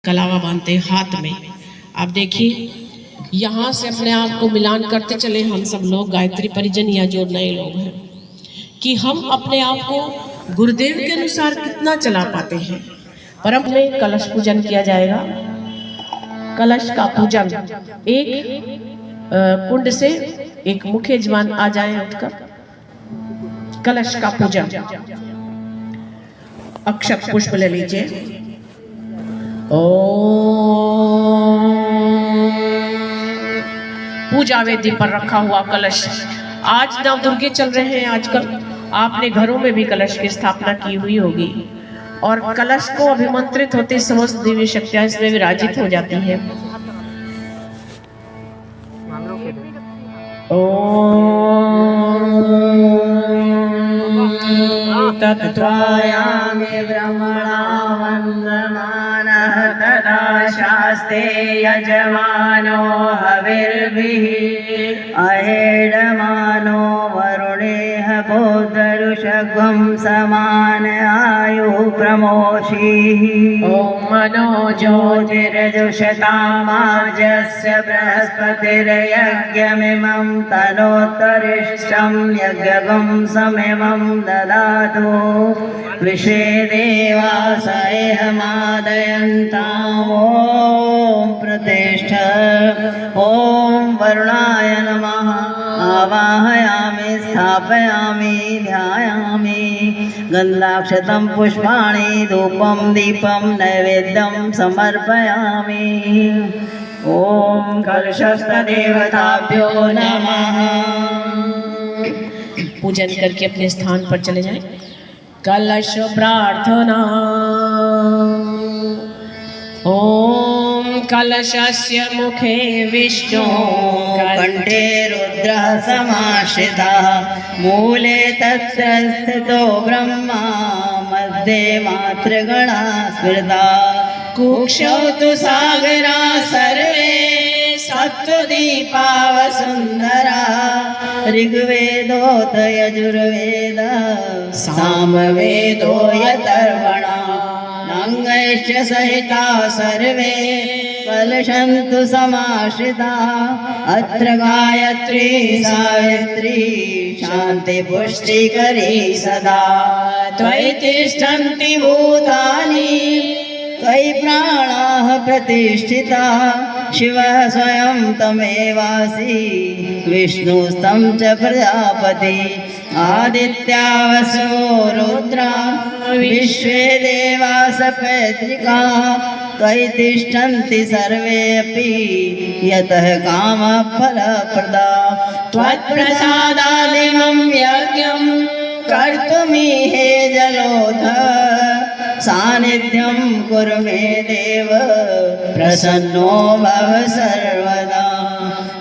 कलावा बांधते हाथ में। आप देखिए यहाँ से अपने आप को मिलान करते चले हम सब लोग गायत्री परिजन या जो नए लोग हैं कि हम अपने आप को गुरुदेव के अनुसार कितना चला पाते हैं। परम में कलश पूजन किया जाएगा। कलश का पूजन एक कुंड से एक मुख्य यजमान आ जाए उठकर कलश का पूजन। अक्षत पुष्प ले लीजिए। पूजा वेदी पर रखा हुआ कलश। आज नवदुर्गे चल रहे हैं। आजकल आपने घरों में भी कलश की स्थापना की हुई होगी और कलश को अभिमंत्रित होते समस्त दिव्य शक्तियां इसमें विराजित हो जाती है। तत्त्वायामि ब्रह्मणा वन्दमानः तदा शास्ते यजमानो हविर्भिः अहेडमानो वरुणेह बोधरुषघ्वं समान आयुः प्रमोषीः। ॐ मनो ज्योतिर्जुषतामाजस्य बृहस्पतिर्यज्ञमिमं तनोत्तरिष्टं यज्ञगं समिमं ददातु विश्वे देवास एहमादयन्ताम्। ॐ प्रतिष्ठ। ॐ वरुणाय नमः। आवाहयामि स्थापयामि ध्यायामि। गन्धाक्षतं पुष्पाणि धूपं दीपं नैवेद्यं समर्पयामि। ॐ कलशस्थदेवताभ्यो नमः। पूजन करके अपने स्थान पर चले जाएं। कलश प्रार्थना। ओम कलशस्य मुखे विष्णु कंठे रुद्रः समाश्रितः मूले तत्र स्थितो ब्रह्मा मध्ये मातृगणा स्मृता कुक्षौ तु सागरा सर्वे सप्तदीपा वसुन्धरा ऋग्वेदोऽथ यजुर्वेद सामवेदो यतर्वणा नाङ्गैश्च सहिता सर्वे कलशन्तु समाश्रिता अत्र गायत्री सावित्री शान्तिपुष्टिकरी सदा त्वयि तिष्ठन्ति भूतानि त्वयि प्राणाः प्रतिष्ठिता शिवः स्वयं तमेवासि विष्णुस्तं च प्रजापति आदित्या वसो रुद्रा विश्वे देवा सपैतृका त्वयि तिष्ठन्ति सर्वेऽपि यतः कामफलप्रदा त्वत्प्रसादादिमं यज्ञं कर्तुमीहे जलोध सानिध्यं कुरु मे देव प्रसन्नो भव सर्वदा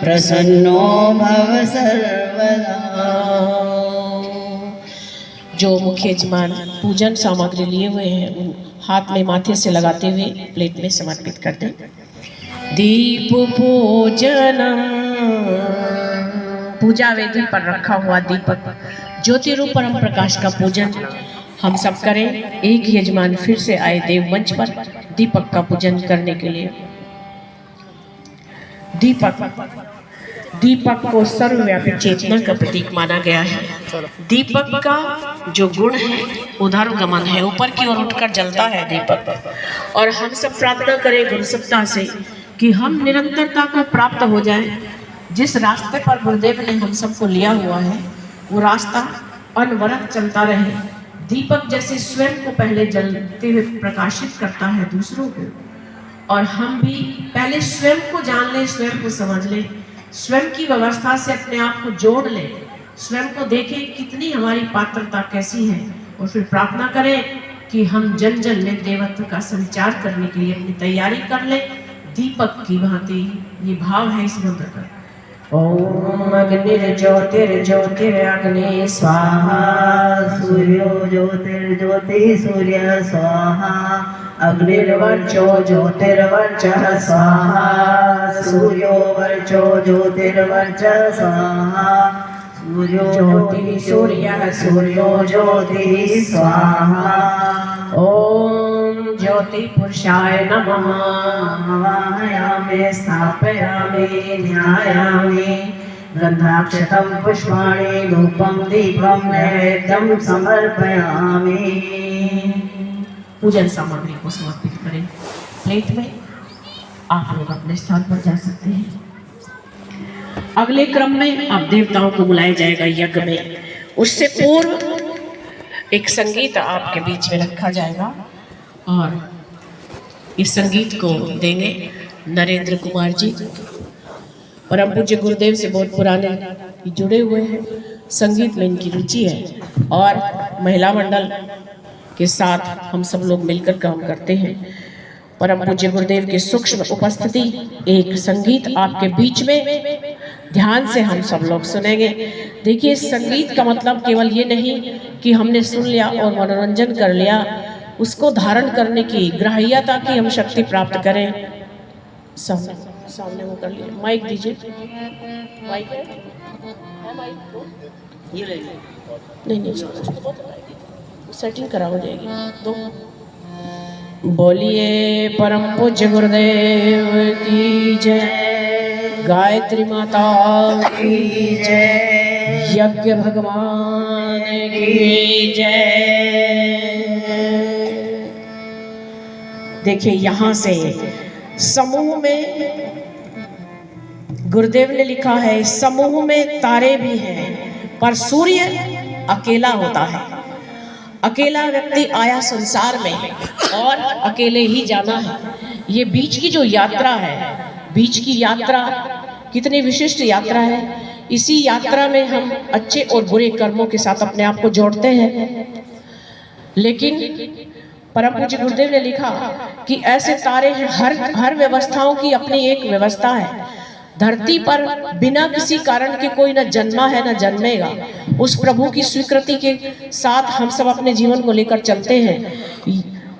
प्रसन्नो भव सर्वदा। जो मुख्य यजमान पूजन सामग्री लिए हुए हैं उन हाथ में माथे से लगाते हुए प्लेट में समर्पित कर दें। दीप पूजन। पूजा वेदी पर रखा हुआ दीपक ज्योति रूप परम प्रकाश का पूजन हम सब करें। एक यजमान फिर से आए देव मंच पर दीपक का पूजन करने के लिए। दीपक को सर्वव्यापी चेतना का प्रतीक माना गया है। दीपक का जो गुण है उदारगमन है, ऊपर की ओर उठकर जलता है दीपक। और हम सब प्रार्थना करें गुरु सत्ता से कि हम निरंतरता को प्राप्त हो जाए। जिस रास्ते पर गुरुदेव ने हम सबको लिया हुआ है वो रास्ता अनवरत चलता रहे। दीपक जैसे स्वयं को पहले जलते हुए प्रकाशित करता है दूसरों को, और हम भी पहले स्वयं को जान लें, स्वयं को समझ लें, स्वयं की व्यवस्था से अपने आप को जोड़ लें, स्वयं को देखें कितनी हमारी पात्रता कैसी है, और फिर प्रार्थना करें कि हम जन जन में देवत्व का संचार करने के लिए अपनी तैयारी कर लें दीपक की भांति। ये भाव है इस मंत्र का। ओम अग्निर्ज्योतिर्ज्योतिरग्नि स्वाहा सूर्यो ज्योतिर्ज्योति सूर्य स्वाहा अग्निर्वर्चो ज्योतिर्वर्चः स्वाहा सूर्यो वर्चो ज्योतिर्वर्चः स्वाहा सूर्यो ज्योति सूर्यः सूर्यो ज्योतिः स्वाहा। ओम ज्योति पुरुषाय नमः। आवाहयामि स्थापयामि ध्यायामि गन्धाक्षतं पुष्पाणि धूपं दीपं नैवेद्यं समर्पयामि। पूजन सामग्री को समर्पित करें प्लेट में। आप लोग अपने स्थान पर जा सकते हैं। अगले क्रम में अब देवताओं को बुलाया जाएगा यज्ञ में। उससे पूर्व एक संगीत आपके बीच में रखा जाएगा और इस संगीत को देंगे नरेंद्र कुमार जी। परम पूज्य गुरुदेव से बहुत पुराने जुड़े हुए हैं, संगीत में इनकी रुचि है और महिला मंडल के साथ हम सब लोग मिलकर काम करते हैं। परम पूज्य गुरुदेव की सूक्ष्म उपस्थिति, एक संगीत आपके बीच में ध्यान से हम सब लोग सुनेंगे। देखिए, संगीत का मतलब केवल ये नहीं कि हमने सुन लिया और मनोरंजन कर लिया, उसको धारण करने की ग्राह्यता की हम शक्ति प्राप्त करें। सामने वो कर लिए। माइक दीजिए। माइक है माइक को ये ले लीजिए। नहीं सेटिंग करा हो जाएगी। दो बोलिए परम पूज्य गुरुदेव की जय, गायत्री माता की जय, यज्ञ भगवान की जय। देखिए, यहाँ से समूह में गुरुदेव ने लिखा है, समूह में तारे भी हैं पर सूर्य अकेला होता है। अकेला व्यक्ति आया संसार में और अकेले ही जाना है। ये बीच की जो यात्रा है, बीच की यात्रा कितनी विशिष्ट यात्रा है। इसी यात्रा में हम अच्छे और बुरे कर्मों के साथ अपने आप को जोड़ते हैं। लेकिन परम पूज्य गुरुदेव ने लिखा कि ऐसे तारे हैं, हर व्यवस्थाओं की अपनी एक व्यवस्था है। धरती पर बिना किसी कारण के कोई न जन्मा है न जन्मेगा। उस प्रभु की स्वीकृति के साथ हम सब अपने जीवन को लेकर चलते हैं।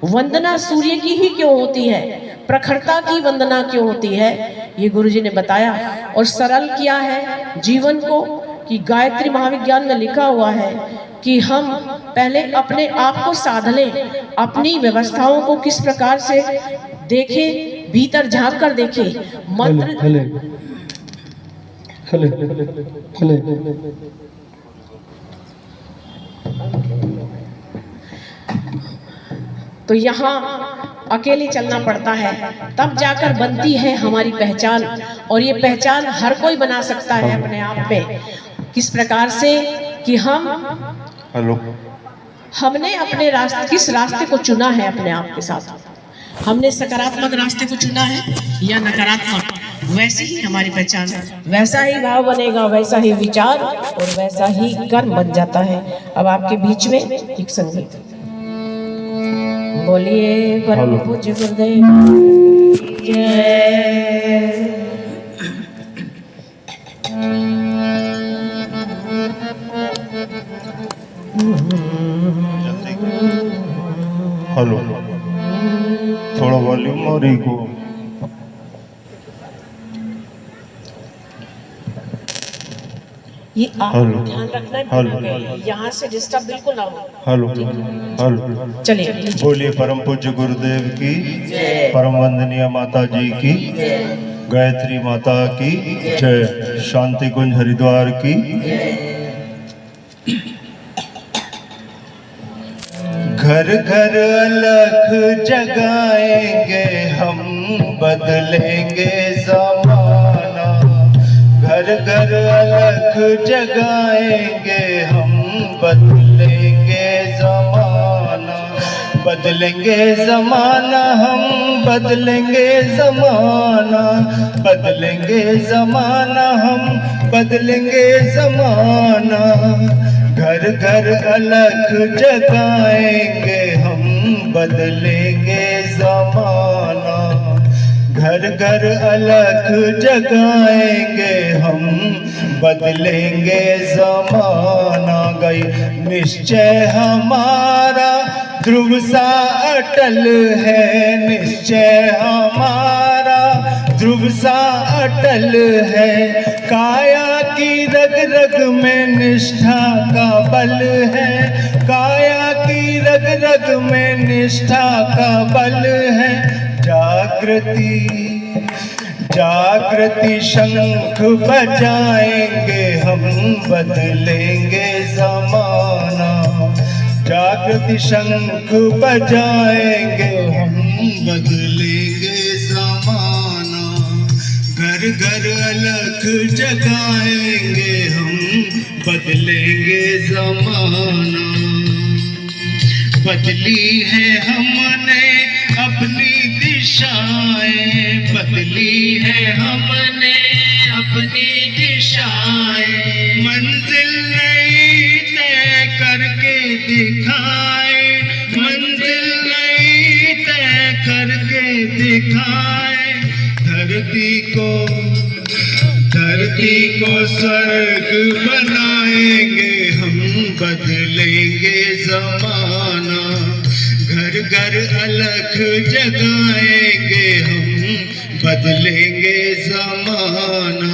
वंदना सूर्य की ही क्यों होती है, प्रखरता की वंदना क्यों होती है, ये गुरुजी ने बताया और सरल किया है जीवन को। कि गायत्री महाविज्ञान में लिखा हुआ है कि हम पहले अपने आप को साध लें, अपनी व्यवस्थाओं को किस प्रकार से देखें, भीतर झांक कर देखें। मंत्र तो यहाँ अकेले चलना पड़ता है, तब जाकर बनती है हमारी पहचान। और ये पहचान हर कोई बना सकता है अपने आप में। किस प्रकार से कि हमने अपने रास्ते, किस रास्ते को चुना है अपने आप के साथ। हमने सकारात्मक रास्ते को चुना है या नकारात्मक, वैसे ही हमारी पहचान, वैसा ही भाव बनेगा, वैसा ही विचार और वैसा ही कर्म बन जाता है। अब आपके बीच में एक संगीत। बोलिए परम पूज्य गुरुदेव जय। हेलो, थोड़ा वॉल्यूम और इको। ये आप ध्यान रखना है, यहाँ से डिस्टर्ब बिल्कुल ना हो। हेलो हेलो, चलिए। बोलिए परम पूज्य गुरुदेव की, परम वंदनीय माता जी की, गायत्री माता की जय, शांति कुंज हरिद्वार की। घर घर अलख जगाएंगे हम, बदलेंगे ज़माना। घर घर अलख जगाएंगे हम, बदलेंगे ज़माना। बदलेंगे ज़माना हम, बदलेंगे ज़माना। बदलेंगे ज़माना हम, बदलेंगे ज़माना। घर घर अलख जगाएंगे हम, बदलेंगे ज़माना। घर घर अलख जगाएंगे हम, बदलेंगे ज़माना। गई निश्चय हमारा ध्रुव सा अटल है, निश्चय हमारा ध्रुव सा अटल है। काया की रग रग में निष्ठा का बल है, काया की रग रग रग में निष्ठा का बल है। जागृति जागृति शंख बजाएंगे हम, बदलेंगे जमाना। जागृति शंख बजाएंगे हम, बदलेंगे जमाना। घर घर अलख जगाएंगे हम, बदलेंगे जमाना। बदली है हमने अपनी दिशाएं, बदली है हमने अपनी दिशाएं। मंजिल नई तय करके दिखाए, मंजिल नई तय करके दिखाए। धरती को स्वर्ग बनाएंगे हम, बदलेंगे जमाना। घर घर अलख जगाएंगे हम, बदलेंगे जमाना।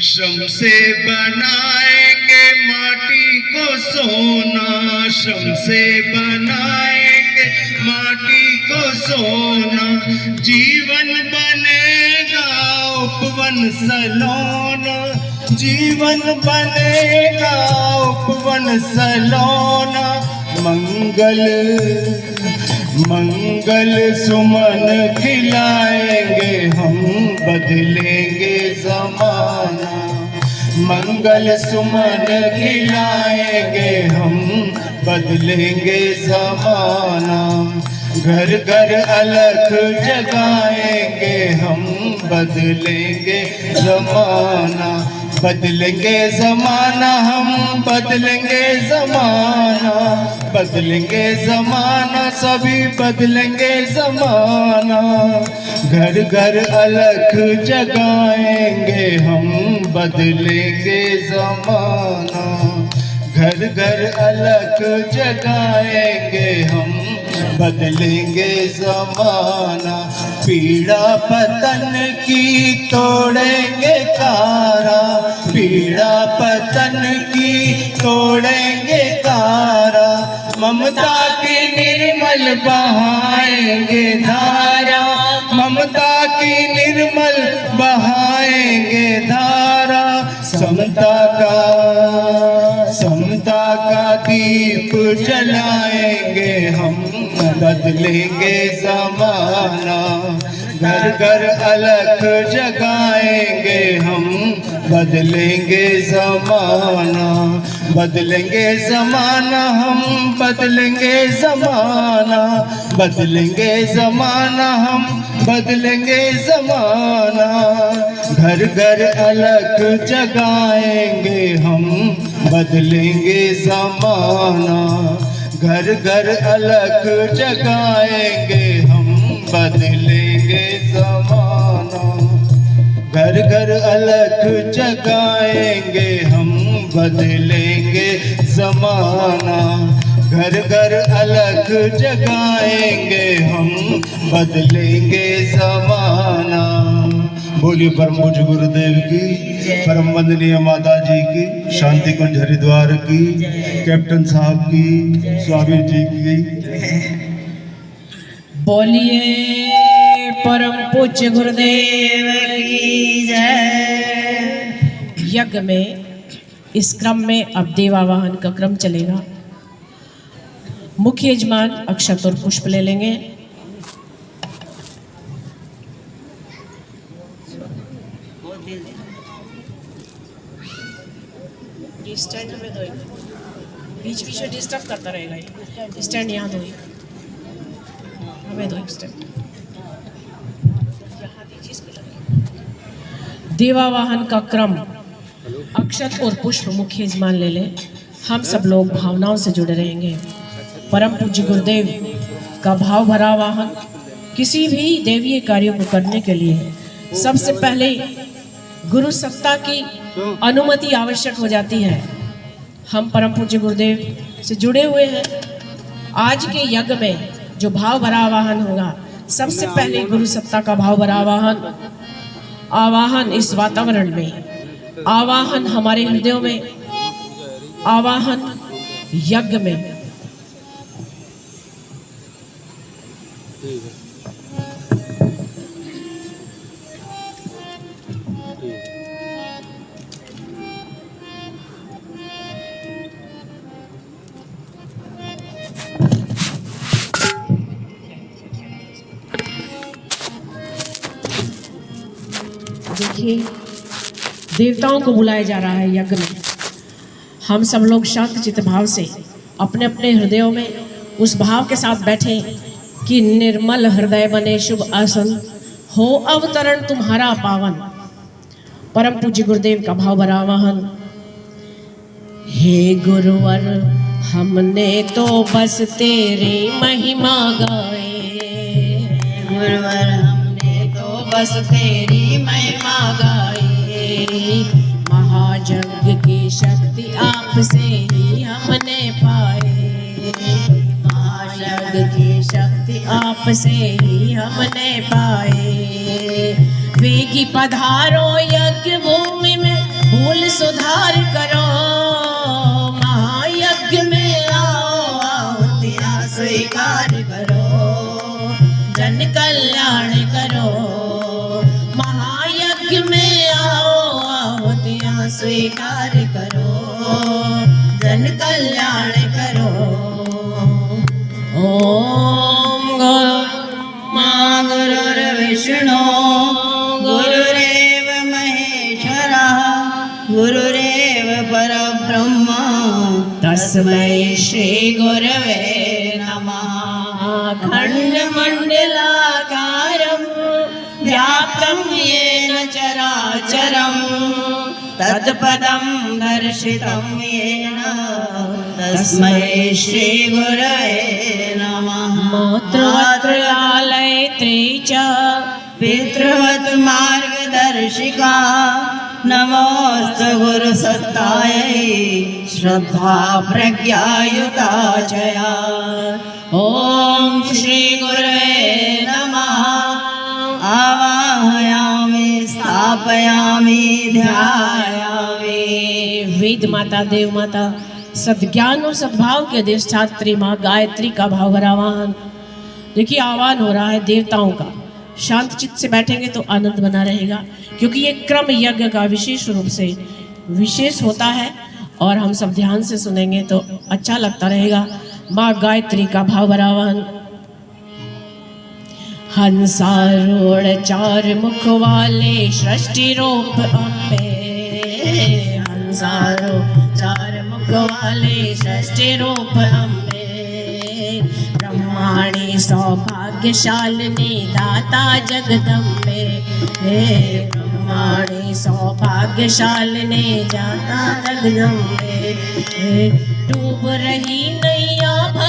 श्रम से बनाएंगे माटी को सोना, श्रम से बनाएंगे माटी को सोना। जीवन बनेगा उपवन सलोना, जीवन बनेगा उपवन सलोना। मंगल सुमन खिलाएंगे हम, बदलेंगे जमाना। मंगल सुमन खिलाएंगे हम, बदलेंगे जमाना। घर घर अलख जगाएंगे हम, बदलेंगे जमाना। बदलेंगे जमाना हम, बदलेंगे जमाना। बदलेंगे जमाना, सभी बदलेंगे जमाना। घर घर अलख जगाएंगे हम, बदलेंगे जमाना। घर घर अलख जगाएंगे हम, बदलेंगे जमाना। पीड़ा पतन की तोड़ेंगे कारा, पीड़ा पतन की तोड़ेंगे कारा। ममता की निर्मल बहाएंगे धारा, ममता की निर्मल बहाएंगे धारा। समता का दीप जलाएंगे हम, बदलेंगे जमाना। घर घर अलख जगाएंगे हम, बदलेंगे जमाना। बदलेंगे जमाना हम, बदलेंगे जमाना। बदलेंगे जमाना हम, बदलेंगे जमाना। घर घर अलख जगाएंगे हम, बदलेंगे जमाना। घर घर अलख जगाएंगे हम, बदलेंगे जमाना। घर घर अलख जगाएंगे हम, बदलेंगे जमाना। घर घर अलख जगाएंगे हम, बदलेंगे जमाना। बोलिए परम पूज्य गुरुदेव की, परम वंदनीय माता जी की, शांति कुंज हरिद्वार की, कैप्टन साहब की, स्वामी जी की। बोलिए परम पूज्य गुरुदेव की जय। यज्ञ में इस क्रम में अब देवावाहन का क्रम चलेगा। मुख्य यजमान अक्षत और पुष्प ले लेंगे। स्टैंड हमें दो, बीच बीच में डिस्टर्ब करता रहेगा ये स्टैंड। यहाँ दो, हमें दो स्टैंड। देवावाहन का क्रम अक्षत और पुष्प मुख्य यजमान ले लें। हम सब लोग भावनाओं से जुड़े रहेंगे। परम पूज्य गुरुदेव का भाव भरा वाहन किसी भी देवीय कार्य को करने के लिए सबसे पहले गुरु सत्ता की अनुमति आवश्यक हो जाती है। हम परम पूज्य गुरुदेव से जुड़े हुए हैं। आज के यज्ञ में जो भाव भरा आवाहन होगा, सबसे पहले गुरु सत्ता का भाव भरा आवाहन इस वातावरण में, आवाहन हमारे हृदयों में, आवाहन यज्ञ में। देखिए देवताओं को बुलाया जा रहा है यज्ञ में। हम सब लोग शांत चित्त भाव से अपने अपने हृदयों में उस भाव के साथ बैठे कि निर्मल हृदय बने शुभ आसन हो अवतरण तुम्हारा पावन। परम पूज्य गुरुदेव का भाव भरा आवाहन। हे गुरुवर हमने तो बस तेरी महिमा गाए, गुरुवर हमने तो बस तेरी महिमा गाई। महायज्ञ की शक्ति आपसे ही हमने पाए, महायज्ञ की शक्ति आपसे ही हमने पाए। वेगी पधारो यज्ञ भूमि में भूल सुधार करो, महायज्ञ में आओ आहुतियाँ स्वीकार करो, जन कल्याण करो। महायज्ञ में आओ आहुतियाँ स्वीकार करो, जन कल्याण करो। ओम मां गुरुर्विष्णु गुरुरेव महेश्वरः गुरुरेव परब्रह्म तस्मै श्री गुरवे नमः। खण्डमण्डलाकारं व्याप्तं येन चराचरं तत्पदं दर्शितं येन तस्मै श्री गुरवे नमः। मातृवत्त्रलालयत्री च पितृवत् मार्गदर्शिका नमोस्तु गुरुसत्तायै श्रद्धा प्रज्ञायुता चया। ॐ श्री गुरवे नमः। आवाहयामि स्थापयामि ध्यायामि। वेद माता देव माता सद्ज्ञान और सद्भाव के अधिष्ठात्री माँ गायत्री का भाव भरा आवाहन। देखिए आह्वान हो रहा है देवताओं का। शांत चित्त से बैठेंगे तो आनंद बना रहेगा, क्योंकि ये क्रम यज्ञ का विशेष रूप से विशेष होता है और हम सब ध्यान से सुनेंगे तो अच्छा लगता रहेगा। माँ गायत्री का भाव भरा आवाहन। हंसारूढ़ चार मुख वाले सृष्टि रूप अम्बे, हंसारूढ़ चार मुख वाले सृष्टि रूप अम्बे। ब्रह्माणी सौभाग्यशालिनी दाता जगदम्बे, हे ब्रह्माणी सौभाग्यशालिनी दाता जगदम्बे। डूब रही